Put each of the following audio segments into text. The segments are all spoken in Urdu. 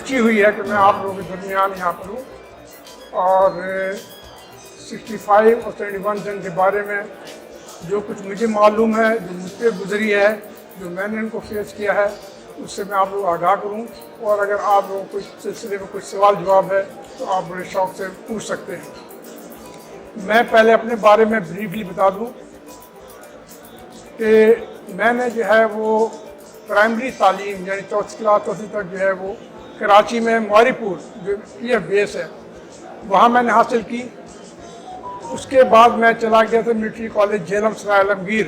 خوشی ہوئی ہے کہ میں آپ لوگوں کے درمیان یہاں پر ہوں اور 65 اور 71 جنگ کے بارے میں جو کچھ مجھے معلوم ہے، جو مجھ پہ گزری ہے، جو میں نے ان کو فیس کیا ہے، اس سے میں آپ لوگ آگاہ کروں، اور اگر آپ لوگوں کو اس سلسلے میں کچھ سوال جواب ہے تو آپ بڑے شوق سے پوچھ سکتے ہیں۔ میں پہلے اپنے بارے میں بریفلی بتا دوں کہ میں نے جو ہے وہ پرائمری تعلیم یعنی چوتھی کلاس چوتھی تک جو ہے وہ کراچی میں موری پور جو پی ایف بیس ہے وہاں میں نے حاصل کی۔ اس کے بعد میں چلا گیا تھا ملٹری کالج جہلم سرائے عالمگیر،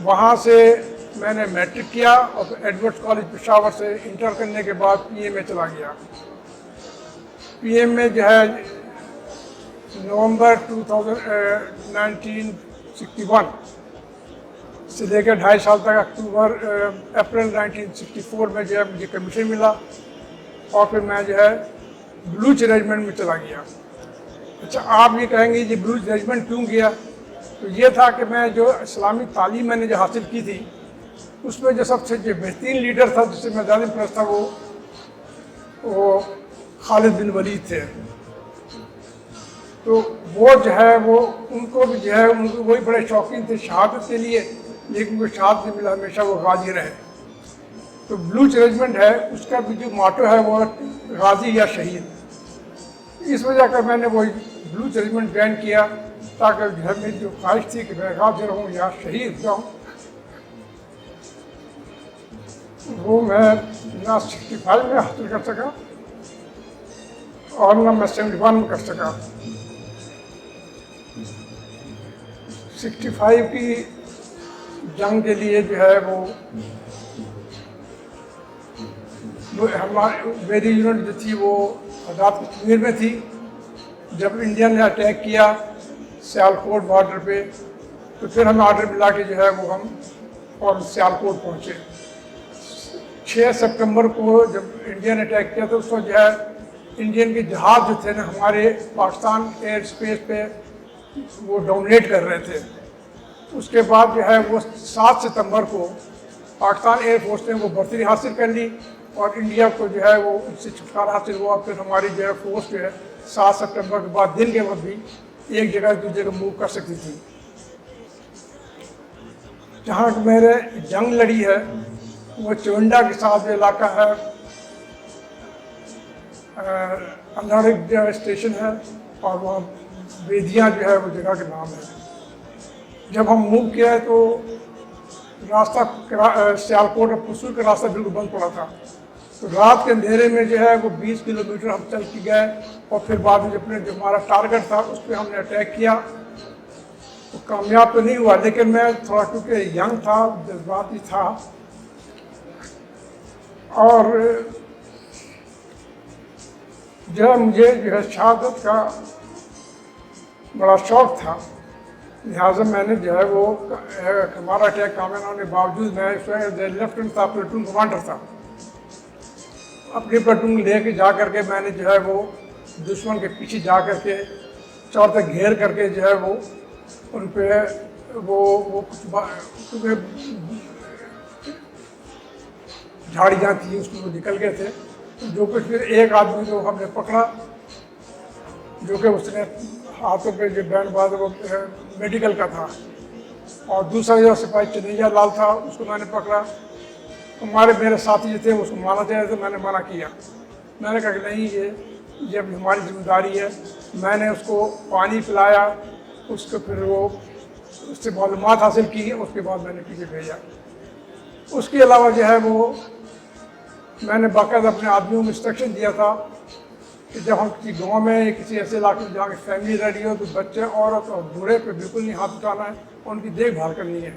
وہاں سے میں نے میٹرک کیا اور ایڈورڈس کالج پشاور سے انٹر کرنے کے بعد پی ایم میں چلا گیا۔ پی ایم میں جو ہے نومبر 1961 سے لے کے 2.5 سال تک اپریل 1964 میں جو ہے مجھے کمیشن ملا اور پھر میں جو ہے بلوچ ریجمنٹ میں چلا گیا۔ اچھا، آپ یہ کہیں گے یہ بلوچ ریجمنٹ کیوں گیا؟ تو یہ تھا کہ میں جو اسلامی تعلیم میں نے جو حاصل کی تھی اس میں جو سب سے جو بہترین لیڈر تھا جس سے میں زیادہ امپریس تھا وہ خالد بن ولید تھے۔ تو وہ جو ہے وہ ان کو بھی جو ہے وہی بڑے شوقین تھے شہادت کے لیے، لیکن وہ شہادت نہیں ملا، ہمیشہ وہ غازی رہے۔ تو بلوچ ریجمنٹ ہے اس کا بھی جو ماٹو ہے وہ غازی یا شہید، اس وجہ کر میں نے وہ بلوچ ریجمنٹ جوائن کیا تاکہ گھر میں جو خواہش تھی کہ میں غازی رہوں یا شہید جاؤں وہ میں نہ 65 میں حاصل کر سکا اور نہ میں 71 میں کر سکا۔ 65 کی جنگ کے لیے جو ہے وہ میری یونٹ جو تھی وہ آزاد کشمیر میں تھی۔ جب انڈیا نے اٹیک کیا سیالکوٹ بارڈر پہ تو پھر ہمیں آرڈر ملا کہ جو ہے وہ ہم اور سیالکوٹ پہنچے۔ 6 سپٹمبر کو جب انڈیا نے اٹیک کیا تو اس وقت جو ہے انڈین کے جہاز جو تھے نا ہمارے پاکستان ایئر اسپیس پہ وہ ڈومینیٹ کر رہے تھے۔ اس کے بعد جو ہے وہ 7 ستمبر کو پاکستان ایئر فورس نے وہ برتری حاصل کر لی اور انڈیا کو جو ہے وہ ان سے چھٹکارا حاصل ہوا۔ پھر ہماری جو ہے فورس جو ہے 7 سپٹمبر کے بعد دن کے وقت بھی ایک جگہ دوسری جگہ موو کر سکتی تھی۔ جہاں میرے جنگ لڑی ہے وہ چونڈا کے ساتھ جو علاقہ ہے انارک جو اسٹیشن ہے اور وہاں بیدیاں جو ہے وہ جگہ کے نام ہے۔ جب ہم موو کیا ہے تو راستہ سیالکوٹ اور پسور کا راستہ بالکل بند پڑا تھا، تو رات کے اندھیرے میں جو ہے وہ 20 کلومیٹر ہم چل کے گئے اور پھر بعد میں جو ہمارا ٹارگٹ تھا اس پہ ہم نے اٹیک کیا۔ تو کامیاب تو نہیں ہوا لیکن میں تھوڑا کیونکہ ینگ تھا، جذباتی تھا اور جو ہے مجھے جو ہے شہادت کا بڑا شوق تھا، لہٰذا میں نے جو ہے وہ ہمارا اٹیک کامیاب ہونے کے باوجود میں لیفٹنٹ تھا، پلٹون کمانڈر تھا، اپنی پلٹون لے کے جا کر کے میں نے جو ہے وہ دشمن کے پیچھے جا کر کے چور تک گھیر کر کے جو ہے وہ ان پہ وہ کچھ جھاڑیاں تھیں اس میں وہ نکل گئے تھے، جو کچھ پھر ایک آدمی کو ہم نے پکڑا جو کہ اس نے ہاتھوں پہ جو بینڈ باندھا وہ میڈیکل کا تھا، اور دوسرا جو سپاہی چنیا لال تھا اس کو میں نے پکڑا۔ میرے ساتھی جو تھے اس کو مارنا چاہے تو میں نے منع کیا، میں نے کہا کہ نہیں یہ ہماری ذمہ داری ہے۔ میں نے اس کو پانی پلایا، اس کو پھر وہ اس سے معلومات حاصل کی، اس کے بعد میں نے پیچھے بھیجا۔ اس کے علاوہ جو ہے وہ میں نے باقاعدہ اپنے آدمیوں کو انسٹرکشن دیا تھا کہ جب ہم کسی گاؤں میں یا کسی ایسے علاقے میں جہاں کی فیملی رہ رہی ہو تو بچے، عورت اور بوڑھے پہ بالکل نہیں ہاتھ اٹھانا ہے اور ان کی دیکھ بھال کرنی ہے،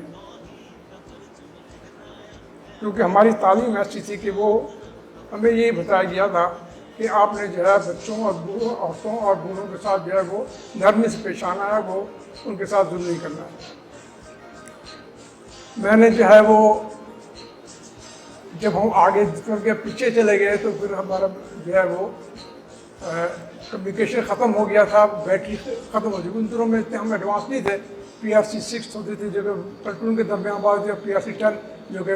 کیونکہ ہماری تعلیم ایسی تھی کہ وہ ہمیں یہ بتایا گیا تھا کہ آپ نے جو ہے بچوں اور عورتوں اور بوڑھوں کے ساتھ جو ہے وہ نرمی سے پیش آنا ہے، وہ ان کے ساتھ ظلم نہیں کرنا ہے۔ میں نے جو ہے وہ جب ہم آگے کر کے پیچھے چلے گئے تو پھر ہمارا جو ہے وہ کمیونیکیشن ختم ہو گیا تھا، بیٹری ختم ہو گئی۔ ان دنوں میں اتنے ہم ایڈوانس نہیں تھے، PRC 6 ہوتی تھی جو کہ پلٹون کے درمیان بعد جو PRC 10 جو کہ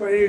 3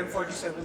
M47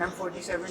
M47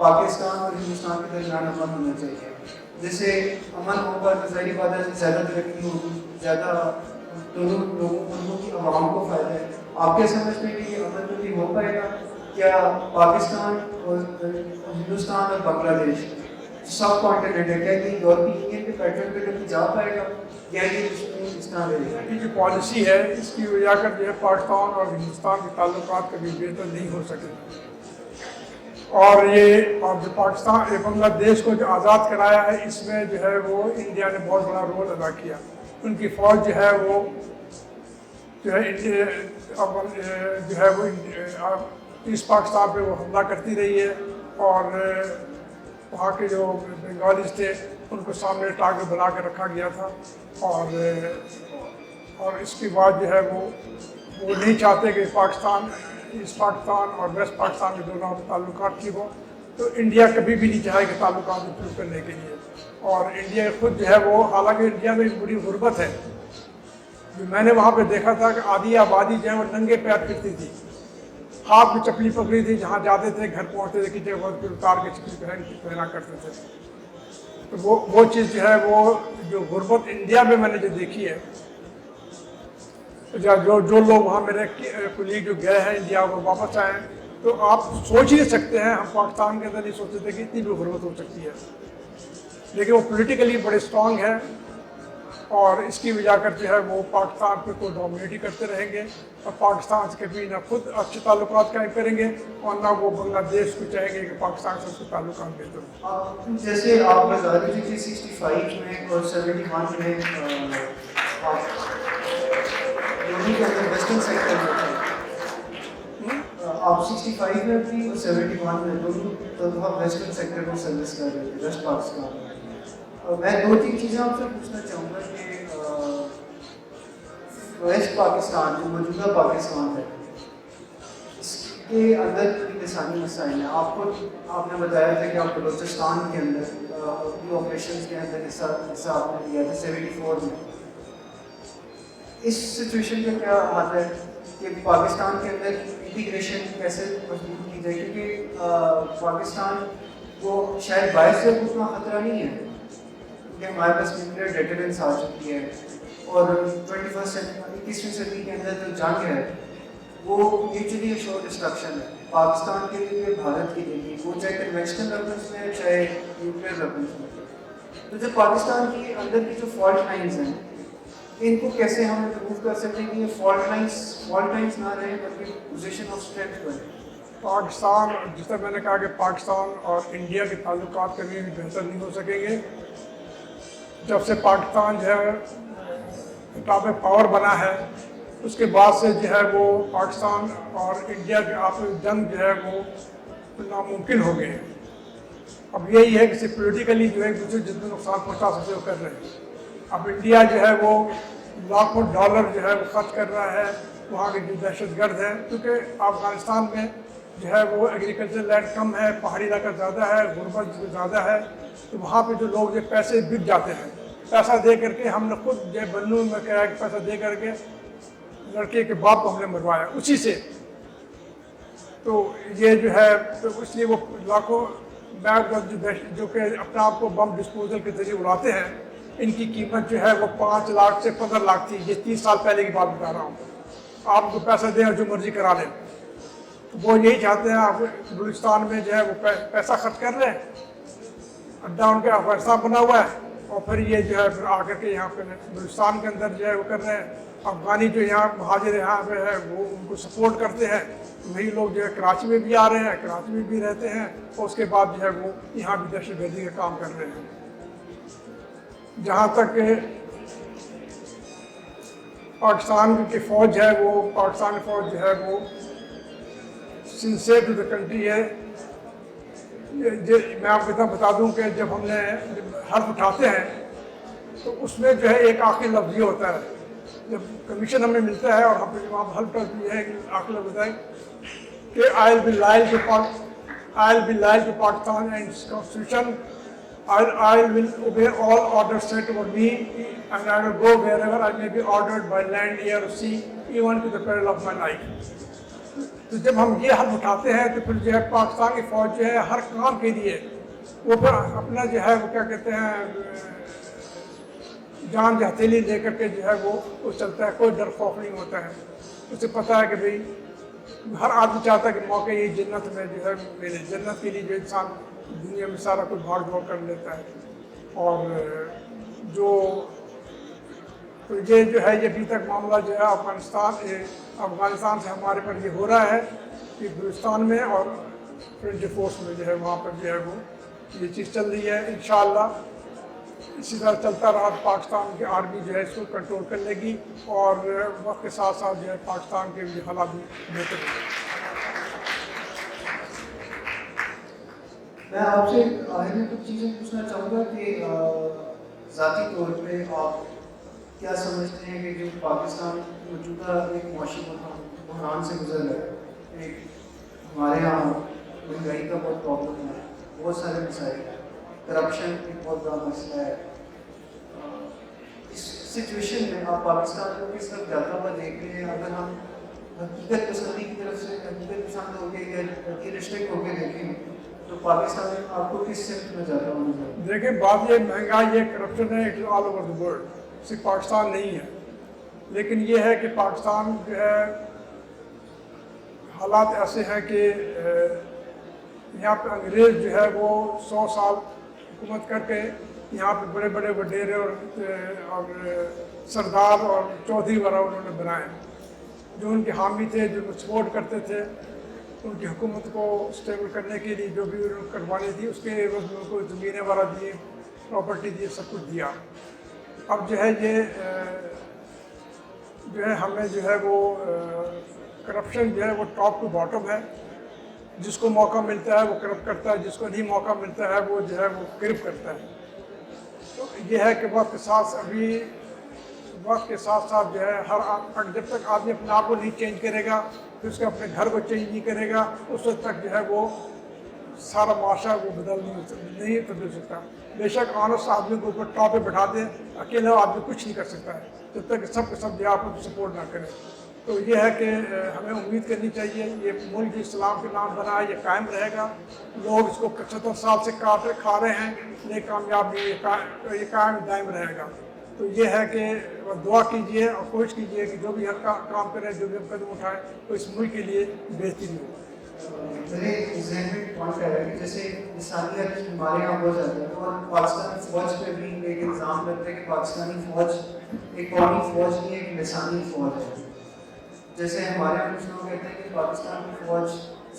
پاکستان اور ہندوستان کے درمیان امن ہونا چاہیے. جیسے امن ہوگا تو ظاہری بات ہے زیادہ ترقی ہوگی, زیادہ دونوں لوگوں کی عوام کو فائدہ ہے. آپ کیا سمجھتے ہیں کہ یہ امن بھی ہو پائے گا؟ کیا پاکستان اور ہندوستان اور بنگلہ دیش سب کانٹیننٹ ہے, کیا یہ یورپی یونین کے پیٹرن پہ کبھی جا پائے گا یا یہ اس طرح رہے گا؟ یہ جو پالیسی ہے اس کی وجہ کر جو ہے پاکستان اور ہندوستان کے تعلقات کبھی بہتر نہیں ہو سکے. اور یہ اور جو پاکستان بنگلہ دیش کو جو آزاد کرایا ہے اس میں جو ہے وہ انڈیا نے بہت بڑا رول ادا کیا. ان کی فوج جو ہے وہ ایسٹ پاکستان پہ وہ حملہ کرتی رہی ہے اور وہاں کے جو بنگالیز تھے ان کو سامنے ٹارگٹ بنا کے رکھا گیا تھا. اور اس کے بعد جو ہے وہ نہیں چاہتے کہ پاکستان ایسٹ پاکستان اور ویسٹ پاکستان کے دونوں تعلقات ٹھیک ہو. تو انڈیا کبھی بھی نہیں چاہے کہ تعلقات امپروو کرنے کے لیے. اور انڈیا خود جو ہے وہ حالانکہ انڈیا میں ایک بڑی غربت ہے. جو میں نے وہاں پہ دیکھا تھا کہ آدھی آبادی جو ہے وہ ننگے پیر پھرتی تھی, ہاتھ میں چپلی پکڑی تھی, جہاں جاتے تھے گھر پہنچتے تھے کسی وقت پھر اتار کے چپلی پہنا کرتے تھے. تو وہ چیز جو ہے وہ جو غربت انڈیا میں نے جو دیکھی ہے, جو لوگ وہاں میرے کولیگ جو گئے ہیں انڈیا وہ واپس آئے ہیں, تو آپ سوچ ہی نہیں سکتے ہیں, ہم پاکستان کے اندر نہیں سوچتے تھے کہ اتنی بھی غربت ہو سکتی ہے. لیکن وہ پولیٹیکلی بڑے اسٹرانگ ہیں اور اس کی وجہ کر جو ہے وہ پاکستان پہ کوئی ڈومینیٹ کرتے رہیں گے اور پاکستان سے کبھی نہ خود اچھے تعلقات قائم کریں گے اور نہ وہ بنگلہ دیش کو چاہیں گے کہ پاکستان سے اس کے تعلقات بہتر ہوں. جیسے آپ بتا رہے تھے کہ 65 میں اور 71 میں دونوں کے اندر ویسٹرن سیکٹر میں تھے. آپ 65 میں بھی اور 71 میں دونوں طرف ویسٹرن سیکٹر میں سروس کر رہے تھے ویسٹ پاکستان میں. میں 2-3 چیزیں آپ سے پوچھنا چاہوں گا کہ ویسٹ پاکستان جو موجودہ پاکستان ہے اس کے اندر بھی لسانی مسائل ہیں. آپ نے بتایا تھا کہ آپ بلوچستان کے اندر آپریشنز کے اندر حصہ آپ نے لیا تھا 74 میں. اس سچویشن کا کیا حال ہے کہ پاکستان کے اندر انٹیگریشن کیسے مضبوط کی جائے, کیونکہ پاکستان کو شاید باعث سے اتنا خطرہ نہیں ہے کہ ہمارے پاس نیوکلیئر ڈیٹرنس آ چکی ہے اور 21ویں صدی کے اندر جو جنگ ہے وہ میوچلی ایشورڈ ڈسٹرکشن ہے پاکستان کے لیے, بھارت کے لیے, وہ چاہے کنوینشنل ویپنس میں چاہے نیوکلیئر ویپنس میں. تو جو پاکستان کی اندر کی جو فالٹ لائنز ہیں ان کو کیسے ہم امپروو کر سکتے ہیں کہ یہ فالٹ لائنز نہ رہیں بلکہ پوزیشن آف اسٹرینتھ بنے. پاکستان جس طرح میں نے کہا کہ پاکستان اور انڈیا کے تعلقات کبھی بھی بہتر نہیں ہو سکیں گے. جب سے پاکستان جو ہے ٹاپ پاور بنا ہے اس کے بعد سے جو ہے وہ پاکستان اور انڈیا کے آپس جنگ جو ہے وہ ناممکن ہو گئے ہیں. اب یہی ہے کہ صرف پولیٹیکلی جو ہے ایک دوسرے جتنے نقصان پہنچا سکتے وہ کر رہے ہیں. اب انڈیا جو ہے وہ لاکھوں ڈالر جو ہے وہ خرچ کر رہا ہے وہاں کے جو دہشت گرد ہیں, کیونکہ افغانستان میں جو ہے وہ ایگریکلچر لینڈ کم ہے, پہاڑی علاقہ زیادہ ہے, غربت زیادہ ہے, تو وہاں پہ جو لوگ جو پیسے بک جاتے ہیں, پیسہ دے کر کے ہم نے خود جو بنو میں کہا کہ پیسہ دے کر کے لڑکے کے باپ کو ہم نے مروایا اسی سے. تو یہ جو ہے تو اس لیے وہ لاکھوں بیگ جو کہ اپنے آپ کو بم ڈسپوزل کے ذریعے اڑاتے ہیں, ان کی قیمت جو ہے وہ 5 لاکھ سے 15 لاکھ تھی. یہ 30 سال پہلے کی بات بتا رہا ہوں. آپ کو پیسہ دیں اور جو مرضی کرا لیں. وہ یہی چاہتے ہیں, آپ بلوچستان میں جو ہے وہ پیسہ خرچ کر رہے ہیں, اڈا ان کا افغانستان بنا ہوا ہے, اور پھر یہ جو ہے پھر آ کر کے یہاں پہ بلوچستان کے اندر جو ہے وہ کر رہے ہیں. افغانی جو یہاں مہاجر یہاں پہ ہے وہ ان کو سپورٹ کرتے ہیں. وہی لوگ جو ہے کراچی میں بھی آ رہے ہیں, کراچی میں بھی رہتے ہیں, اور اس کے بعد جو ہے وہ یہاں بھی دہشت گردی کا کام کر رہے ہیں. جہاں تک پاکستان کی فوج ہے وہ پاکستان کی فوج جو ہے وہ سنسیئر ٹو دا کنٹری ہے. میں آپ کو اتنا بتا دوں کہ جب ہم نے حلف اٹھاتے ہیں تو اس میں جو ہے ایک آخری لفظ یہ ہوتا ہے, جب کمیشن ہمیں ملتا ہے اور ہم وہاں حلف اٹھاتے ہیں آخری لفظ ہوتا ہے کہ I will be loyal to Pakistan and its constitution. I will obey all orders set over me, and I will go wherever I may be ordered by land, air, or sea, even to the peril of my life. تو جب ہم یہ حل اٹھاتے ہیں تو پھر جو ہے پاکستان کی فوج جو ہے ہر کام کے لیے وہ پھر اپنا جو ہے وہ کیا کہتے ہیں جان کی ہتھیلی لے کر کے جو ہے وہ چلتا ہے، کوئی ڈر خوف نہیں ہوتا ہے. اسے پتہ ہے کہ بھئی ہر آدمی چاہتا ہے کہ موقع یہ جنت میں جو ہے ملے. جنت کے لیے جو انسان دنیا میں سارا کچھ بھاگ دوڑ کر لیتا ہے. اور تو یہ جو ہے یہ ابھی تک معاملہ جو ہے افغانستان سے ہمارے پر یہ ہو رہا ہے کہ بلوچستان میں اور فرنٹ فورس میں جو ہے وہاں پر جو ہے وہ یہ چیز چل رہی ہے. انشاءاللہ اسی طرح چلتا رہا پاکستان کی آرمی جو ہے اس کو کنٹرول کر لے گی اور وقت کے ساتھ ساتھ جو ہے پاکستان کے بھی حالات بھی بہتر ہوں گے. میں آپ سے آخر میں کچھ چیزیں پوچھنا چاہوں گا کہ ذاتی طور پہ آپ کیا سمجھتے ہیں کہ جو پاکستان موجودہ ایک معاشی بحران سے گزر رہا ہے، ایک ہمارے یہاں مہنگائی کا بہت پرابلم ہے، بہت سارے مسائل ہیں، کرپشن ایک بہت بڑا مسئلہ ہے. اس سچویشن میں آپ پاکستان کو کس طرف جاتا ہوا دیکھ رہے ہیں؟ اگر ہم حقیقت پسندی کی طرف سے حقیقت پسند ہو کے یا ریئلسٹک ہو کے دیکھیں تو پاکستان آپ کو کس سمت میں جاتا ہوں؟ دیکھیں بات یہ مہنگائی ہے، کرپشن ہے، it is all over the world, صرف پاکستان نہیں ہے. لیکن یہ ہے کہ پاکستان جو ہے حالات ایسے ہیں کہ یہاں پہ انگریز جو ہے وہ 100 سال حکومت کر کے یہاں پہ بڑے بڑے وڈیرے اور سردار اور چودھری وغیرہ انہوں نے بنائے جو ان کے حامی تھے، جو سپورٹ کرتے تھے ان کی حکومت کو اسٹیبل کرنے کے لیے. جو بھی انہوں نے کروانی تھی اس کے عوض میں ان کو زمینیں وغیرہ دیے، پراپرٹی دی، سب کچھ دیا. اب جو ہے یہ جو ہے ہمیں جو ہے وہ کرپشن جو ہے وہ ٹاپ ٹو باٹم ہے. جس کو موقع ملتا ہے وہ کرپٹ کرتا ہے، جس کو نہیں موقع ملتا ہے وہ جو ہے وہ کرپ کرتا ہے. تو یہ ہے کہ وقت کے ساتھ ساتھ جو ہے جب تک آدمی اپنے آپ کو نہیں چینج کرے گا پھر اس کے اپنے گھر کو چینج نہیں کرے گا اس وقت تک جو ہے وہ سارا معاشرہ وہ نہیں بدل سکتا. بے شک آنےسٹ آدمی کو اوپر ٹاپ پہ بٹھا دیں، اکیلا آدمی کچھ نہیں کر سکتا ہے جب تک سب کے سب جو آپ کو سپورٹ نہ کریں. تو یہ ہے کہ ہمیں امید کرنی چاہیے یہ ملک جو اسلام کے نام بنا ہے یہ قائم رہے گا. لوگ اس کو 75 سال سے کھا رہے ہیں لیکن کامیاب نہیں، یہ قائم دائم رہے گا. تو یہ ہے کہ دعا کیجئے اور کوشش کیجئے کہ جو بھی ہر کام کریں، جو بھی ہم قدم اٹھائیں تو اس ملک کے لیے بہتری ہو. میرے ذہن میں پوائنٹ ہے کہ جیسے انسانیت ہمارے یہاں بہت زیادہ ہے اور پاکستانی فوج پہ بھی ایک الزام لگتا ہے کہ پاکستانی فوج ایک قومی فوج نہیں، ایک لسانی فوج ہے. جیسے ہمارے یہاں کچھ لوگ کہتے ہیں کہ پاکستان کی فوج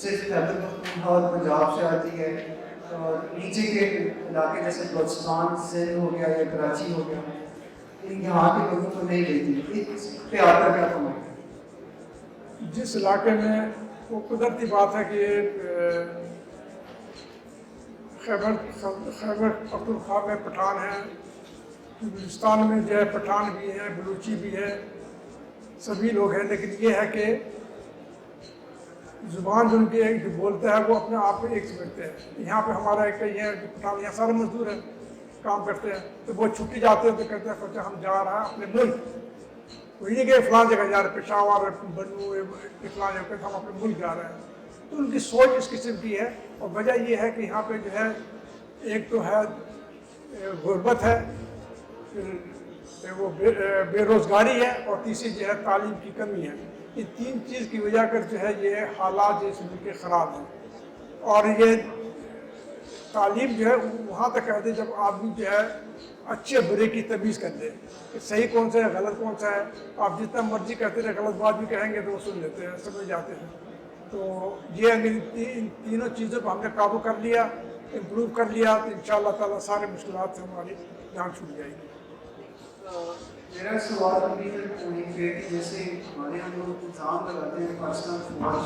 صرف خیبر پختونخوا اور پنجاب سے آتی ہے اور نیچے کے علاقے جیسے بلوچستان، سندھ ہو گیا یا کراچی ہو گیا یہاں کے لوگوں کو نہیں لیتی. اس پہ آپ کا کیا کمنٹ ہے؟ جس علاقے میں وہ قدرتی بات ہے کہ خیبر پختونخوا میں پٹھان ہیں، بلوچستان میں جو ہے پٹھان بھی ہیں، بلوچی بھی ہے، سبھی لوگ ہیں. لیکن یہ ہے کہ زبان جو ان کی ایک جو بولتا ہے وہ اپنے آپ کو ایک سمجھتے ہیں. یہاں پہ ہمارا ایک یہ ہے کہ پٹھان یہاں سارے مزدور ہیں، کام کرتے ہیں، تو وہ چھٹی جاتے ہیں تو کہتے ہیں سوچا ہم جا رہے ہیں اپنے ملک. وہی نہیں کہ فلاں جگہ جا رہے ہیں، پشاور، بنو، فلاں جگہ ہم اپنے ملک جا رہے ہیں. تو ان کی سوچ اس قسم کی ہے اور وجہ یہ ہے کہ یہاں پہ جو ہے ایک تو ہے غربت ہے، وہ بے روزگاری ہے اور تیسری جو ہے تعلیم کی کمی ہے. یہ تین چیز کی وجہ کر جو ہے یہ حالات جو اس ملک کے خراب ہیں. اور یہ تعلیم جو ہے وہاں تک کہتے ہیں جب آدمی جو ہے اچھے برے کی تمیز کر لے کہ صحیح کون سا ہے، غلط کون سا ہے. آپ جتنا مرضی کہتے رہے، غلط بات بھی کہیں گے تو وہ سن لیتے ہیں، سمجھ جاتے ہیں. تو یہ ان تینوں چیزوں کو ہم نے قابو کر لیا، امپروو کر لیا تو انشاءاللہ تعالیٰ سارے مشکلات سے ہماری جان چھوٹ جائے گی. میرا سوال ابھی تک وہیں پہ کہ جیسے ہمارے یہاں لوگ الزام لگاتے ہیں پاکستان فوج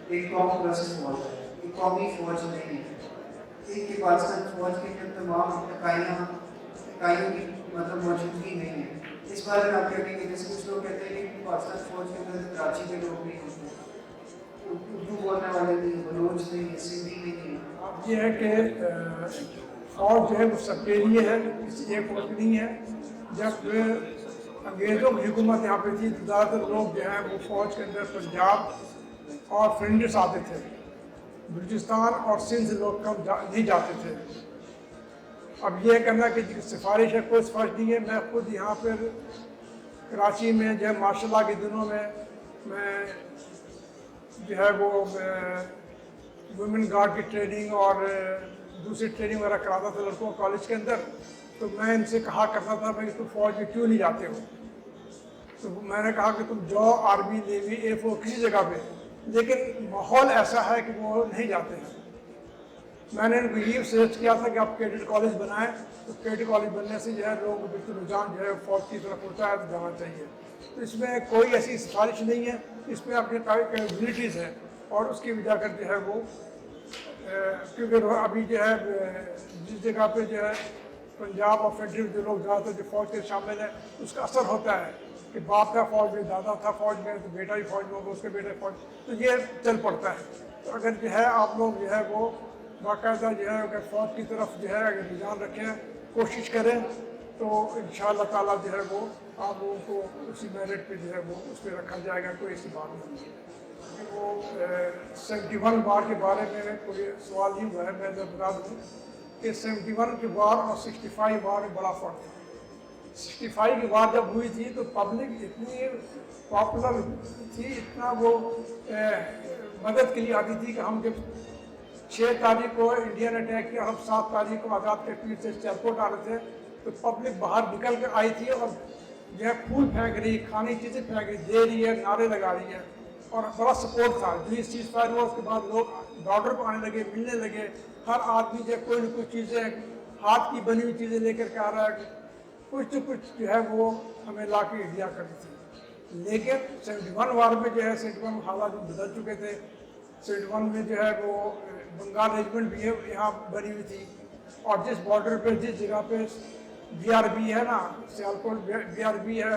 ایک قوم پرست فوج ہے، ایک قومی فوج نہیں ہے. ایک کہ پاکستان فوج کے اندر تمام اکائیوں کی مطلب موجودگی نہیں ہے. اس بارے میں آپ کیا کہیں گے؟ جیسے کچھ لوگ کہتے ہیں کہ پاکستان فوج کے اندر کراچی کے لوگ نہیں ہوتے، اردو بولنے والے نہیں، بلوچ نہیں، سندھی نہیں ہے. یہ ہے کہ فوج جو ہے وہ سب کے لیے ہے، کسی ایک وقت نہیں ہے. جب انگریزوں کی حکومت یہاں پہ تھی تو زیادہ تر لوگ جو ہیں وہ فوج کے اندر پنجاب اور فرینڈس آتے تھے، بلوچستان اور سندھ سے لوگ کم نہیں جاتے تھے۔ اب یہ کہنا کہ سفارش ہے، کوئی سفارش نہیں ہے۔ میں خود یہاں پر کراچی میں جو ہے ماشاء اللہ کے دنوں میں جو ہے وہ ویمن گارڈ کی ٹریننگ اور دوسری ٹریننگ وغیرہ کراتا تھا لڑکوں کو کالج کے اندر۔ تو میں ان سے کہا کرتا تھا بھائی تم فوج میں کیوں نہیں جاتے ہو؟ تو میں نے کہا کہ تم جاؤ آرمی، نیوی، ایئر فورس کسی جگہ پہ، لیکن ماحول ایسا ہے کہ وہ نہیں جاتے ہیں۔ میں نے ان کو یہ سجیسٹ کیا تھا کہ آپ کیڈٹ کالج بنائیں، تو کیڈٹ کالج بننے سے جو ہے لوگوں کو بالکل رجحان جو ہے فوج کی طرف ہوتا ہے تو جانا چاہیے۔ تو اس میں کوئی ایسی سفارش نہیں ہے، اس میں اپنی کیپبلٹیز ہے اور اس کی وجہ کر جو ہے وہ کیونکہ ابھی جو ہے جس جگہ پہ جو ہے پنجاب اور فیڈرل جو لوگ زیادہ تر جو فوج کے شامل ہیں اس کا اثر ہوتا ہے کہ باپ تھا فوج میں، دادا تھا فوج میں، تو بیٹا بھی فوج میں ہوگا، اس کے بیٹا فوج، تو یہ چل پڑتا ہے۔ تو اگر جو ہے آپ لوگ جو ہے وہ باقاعدہ جو ہے اگر فوج کی طرف جو ہے اگر رجحان رکھیں، کوشش کریں، تو انشاءاللہ تعالیٰ جو ہے وہ آپ لوگوں کو اسی میرٹ پہ جو ہے وہ اس پہ رکھا جائے گا، کوئی ایسی بات نہیں ہے۔ وہ 71 وار کے بارے میں کوئی سوال نہیں ہوا ہے، میں بتا دوں کہ 71 کے وار اور 65 وار میں بڑا فرق تھا۔ 65 کی وار جب ہوئی تھی تو پبلک اتنی پاپولر تھی، اتنا وہ مدد کے لیے آتی تھی کہ ہم جب 6 تاریخ کو انڈیا نے اٹیک کیا، ہم 7 تاریخ کو آزاد کشمیر سے ایئرپورٹ آ رہے تھے، تو پبلک باہر نکل کر آئی تھی اور جو ہے پھول پھینک رہی، کھانے کی چیزیں پھینک رہی، دے رہی ہے، نعرے لگا رہی ہے، اور بڑا سپورٹ تھا۔ جو یہ سیز فائر ہوا اس کے بعد لوگ بارڈر پہ آنے لگے، ملنے لگے، ہر آدمی جو کوئی نہ کوئی چیزیں ہاتھ کی بنی ہوئی چیزیں لے کر کے آ رہا ہے، کچھ نہ کچھ جو ہے وہ ہمیں لا کے دیا کرتی تھی۔ لیکن 71 وار میں جو ہے 71 حالات بدل چکے تھے۔ 71 میں جو ہے وہ بنگال ریجمنٹ بھی یہاں بنی ہوئی تھی، اور جس بارڈر پہ جس جگہ پہ بی آر بی ہے نا، سیالکوٹ بی آر بی ہے،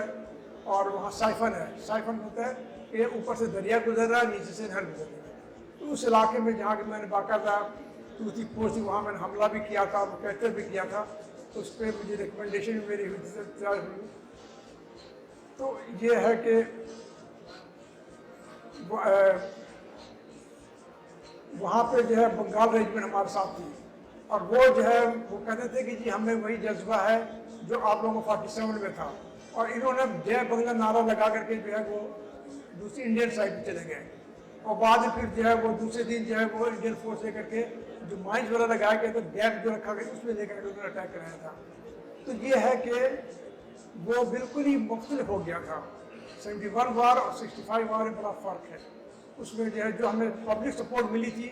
اور وہاں سائفن ہے۔ سائفن ہوتا ہے کہ اوپر سے دریا گزر رہا ہے، نیچے سے نہر گزر رہی ہے۔ تو اس علاقے میں جہاں کہ میں نے باقاعدہ چوتھی پوسٹ وہاں میں نے حملہ بھی کیا تھا، کیپچر بھی کیا تھا، اس پہ مجھے ریکمنڈیشن بھی میری ہوئی۔ تو یہ ہے کہ وہاں پہ جو ہے بنگال ریجمنٹ ہمارے ساتھ تھی، اور وہ جو ہے وہ کہتے تھے کہ جی ہمیں وہی جذبہ ہے جو آپ لوگوں کو 47 میں تھا، اور انہوں نے جے بنگلہ نعرہ لگا کر کے جو ہے وہ دوسری انڈین سائڈ پہ چلے گئے، اور بعد میں پھر جو ہے وہ دوسرے دن جو ہے وہ انڈین فورس لے کر کے جو مائنس وغیرہ لگایا گیا تھا، گیپ جو رکھا گیا اس میں لے کر کے انہوں نے اٹیک کرایا تھا۔ تو یہ ہے کہ وہ بالکل ہی مختلف ہو گیا تھا۔ 71 وار اور 65 وار میں بڑا فرق ہے۔ اس میں جو ہے جو ہمیں پبلک سپورٹ ملی تھی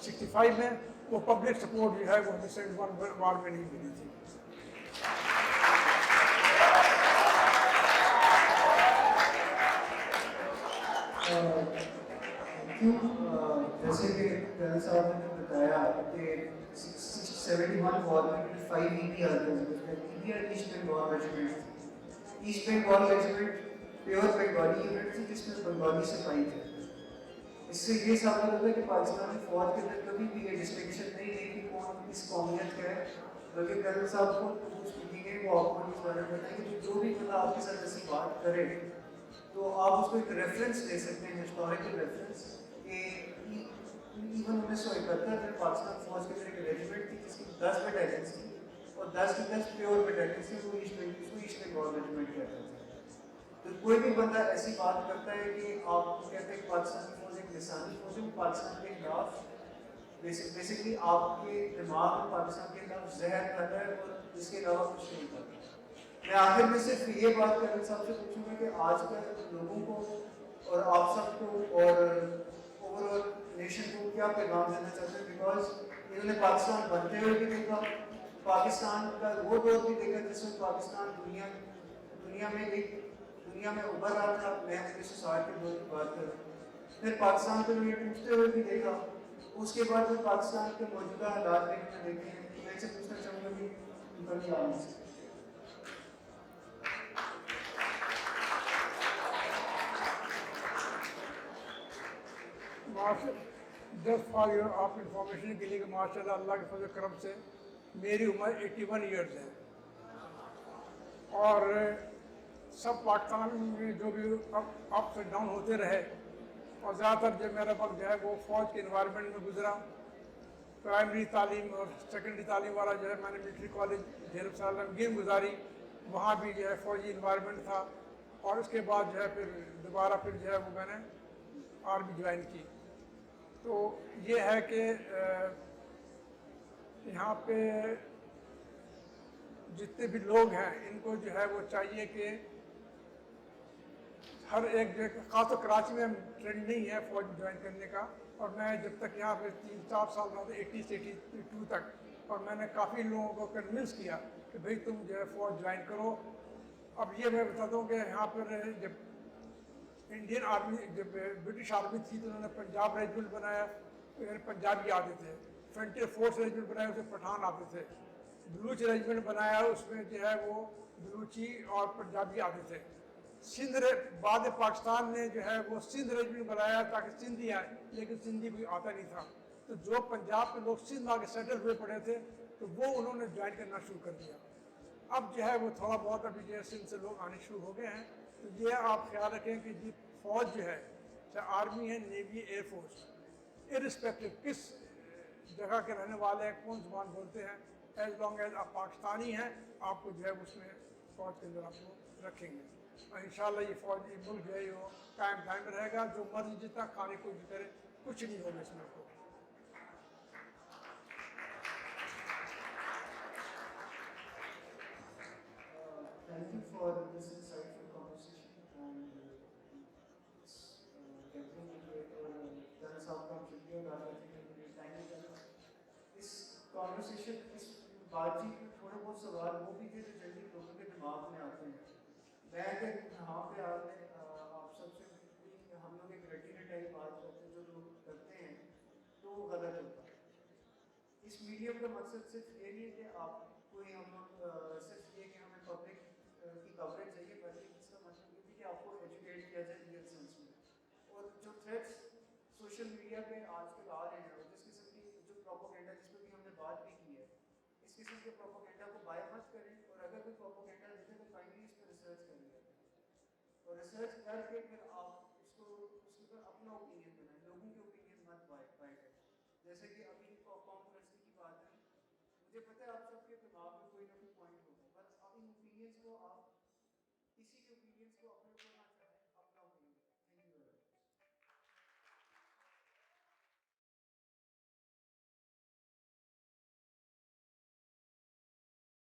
65 میں، وہ پبلک سپورٹ جو ہے وہ ہمیں 71 وار میں نہیں ملی تھی۔ جیسے کہ جنرل صاحب نے بتایا کہ 71 وار میں 5 EPR آتے ہیں، EPR East Bengal regiment, East Bengal regiment pure Bengali unit تھی جس میں بنگالی سپاہی تھے۔ اس سے یہ ثابت ہوتا ہے کہ پاکستانی فوج کے اندر کبھی بھی یہ ڈسٹنکشن نہیں ہے کہ کون کس قومیت کا ہے، بلکہ کرنل صاحب کو اسپیکنگ ہے وہ آپ کو اس بارے میں بتائیں کہ جو بھی بندہ آپ کے ساتھ ایسی بات کرے تو آپ اس کو ایک ریفرنس دے سکتے ہیں، ہسٹوریکل ریفرنس، کہ ایون 1971 میں پاکستان فوج کے اندر ایک ریجمنٹ تھی جس کی 10 بٹالینس تھی، اور 10 کی 10 پیور بٹالینس تھی، وہ ایسٹ بنگال ریجمنٹ کہتے تھے۔ تو کوئی بھی بندہ ایسی بات کرتا ہے کہ آپ کہتے ہیں کہ پاکستانی فوج ایک لسانی فوج ہے، پاکستان کے خلاف بیسکلی آپ کے دماغ میں پاکستان کے خلاف زہر کھاتا ہے، اور اس کے علاوہ کچھ نہیں کرتا۔ میں آخر میں صرف یہ بات کرنے صاحب سے پوچھوں گا کہ آج کل لوگوں کو اور آپ سب کو اور اوور آل نیشن کو کیا پیغام دینا چاہتے ہیں، بیکاز انہوں نے پاکستان بنتے ہوئے بھی دیکھا، پاکستان کا وہ دور بھی دیکھا جس میں پاکستان دنیا میں ابھر رہا تھا، میں 1960 کے دور کی بات کر رہا ہوں، پھر پاکستان کو یہ ٹوٹتے ہوئے بھی دیکھا، اس کے بعد پھر پاکستان کے موجودہ حالات دیکھنے دیکھے ہیں۔ میں ان سے پوچھنا چاہوں گا کہ ان کا کیا آنا ہے۔ جسٹ فار یور آپ انفارمیشن کے لیے کہ ماشاء اللہ اللہ کے فضل کرم سے میری عمر 81 ایئرز ہے، اور سب پاکستان میں جو بھی اپس اینڈ ڈاؤن ہوتے رہے، اور زیادہ تر جو میرا وقت جو ہے وہ فوج کے انوائرمنٹ میں گزرا. پرائمری تعلیم اور سیکنڈری تعلیم والا جو ہے میں نے ملٹری کالج ڈھیر سال رنگین گزاری, وہاں بھی جو ہے فوجی انوائرمنٹ تھا. اور اس کے بعد جو ہے پھر دوبارہ پھر جو ہے وہ میں نے آرمی جوائن کی. تو یہ ہے کہ یہاں پہ جتنے بھی لوگ ہیں ان کو جو ہے وہ چاہیے کہ ہر ایک جو خاص طور کراچی میں ٹرینڈ نہیں ہے فوج جوائن کرنے کا. اور میں جب تک یہاں پہ 3-4 سال رہا تھا 80 سے 82 تک, اور میں نے کافی لوگوں کو کنونس کیا کہ بھئی تم جو ہے فوج جوائن کرو. اب یہ میں بتاتا ہوں کہ یہاں پر جب انڈین آرمی جب برٹش آرمی تھی تو انہوں نے پنجاب ریجمنٹ بنایا, پنجابی آتے تھے. فرنٹیئر فورس ریجمنٹ بنایا, اس میں پٹھان آتے تھے. بلوچ ریجمنٹ بنایا, اس میں جو ہے وہ بلوچی اور پنجابی آتے تھے. بعد پاکستان نے جو ہے وہ سندھ ریجمنٹ بنایا تاکہ سندھی آئے, لیکن سندھی کوئی آتا نہیں تھا. تو جو پنجاب کے لوگ سندھ آ کے سیٹل ہوئے پڑے تھے تو وہ انہوں نے جوائن کرنا شروع کر دیا. اب جو ہے وہ تھوڑا بہت ابھی جو ہے سندھ سے لوگ آنے شروع ہو گئے ہیں. تو یہ آپ خیال رکھیں کہ جی فوج جو ہے, چاہے آرمی ہے, نیوی, ایئر فورس, ارسپیکٹو کس جگہ کے رہنے والے ہیں, کون زبان بولتے ہیں, ایز لانگ ایز آپ پاکستانی ہیں, آپ کو جو ہے اس میں فوج کے اندر آپ کو رکھیں گے. اور انشاءاللہ یہ فوجی ملک جو ہے وہ قائم دائم رہے گا. جو مرضی جتنا کھانے کو بھی کرے, کچھ نہیں ہوگا اس ملک کو. Thank you for this insightful conversation and this gathering debate اور جلسہ آپ کا شکریہ ادا کرتے ہیں. Thank you. اس کانورسیشن اس بات چیت میں تھوڑے بہت سوال وہ بھی تھے جو جلدی لوگوں کے دماغ میں آتے ہیں. میں اگر یہاں پہ آپ سب سے ہم لوگ ایک رٹینہ ٹائپ بات کرتے ہیں جو لوگ کرتے ہیں تو وہ غلط ہوتا ہے. اس میڈیم کا مقصد صرف یہ نہیں ہے کہ آپ کوئی ہم لوگ صرف یہ کہ ہمیں پبلک کی کوریج چاہیے, بلکہ اس کا مطلب یہ بھی کہ آپ کو ایجوکیٹ کیا جائے ریئل سینس میں. اور جو تھریٹس سوشل میڈیا پہ آج کل آ رہے ہیں اور جس قسم کی جو پروپوگینڈا جس پہ بھی ہم نے بات بھی کی ہے, اس قسم کے پروپوگینڈا کو بائی مت کریں. اور اگر کوئی پروپوگینڈا دیتے تو فائنلی اس پہ ریسرچ کر لیا اور ریسرچ کر کے پھر آپ اس کے اوپر اپنا اوپینین بنائیں, لوگوں کے اوپینین مت بائی کریں. جیسے کہ ابھی کانٹروورسی کی بات ہے, مجھے پتہ ہے آپ سب کے دماغ میں کوئی نہ کوئی پوائنٹ ہوگا, بس آپ ان اوپینینس کو آپ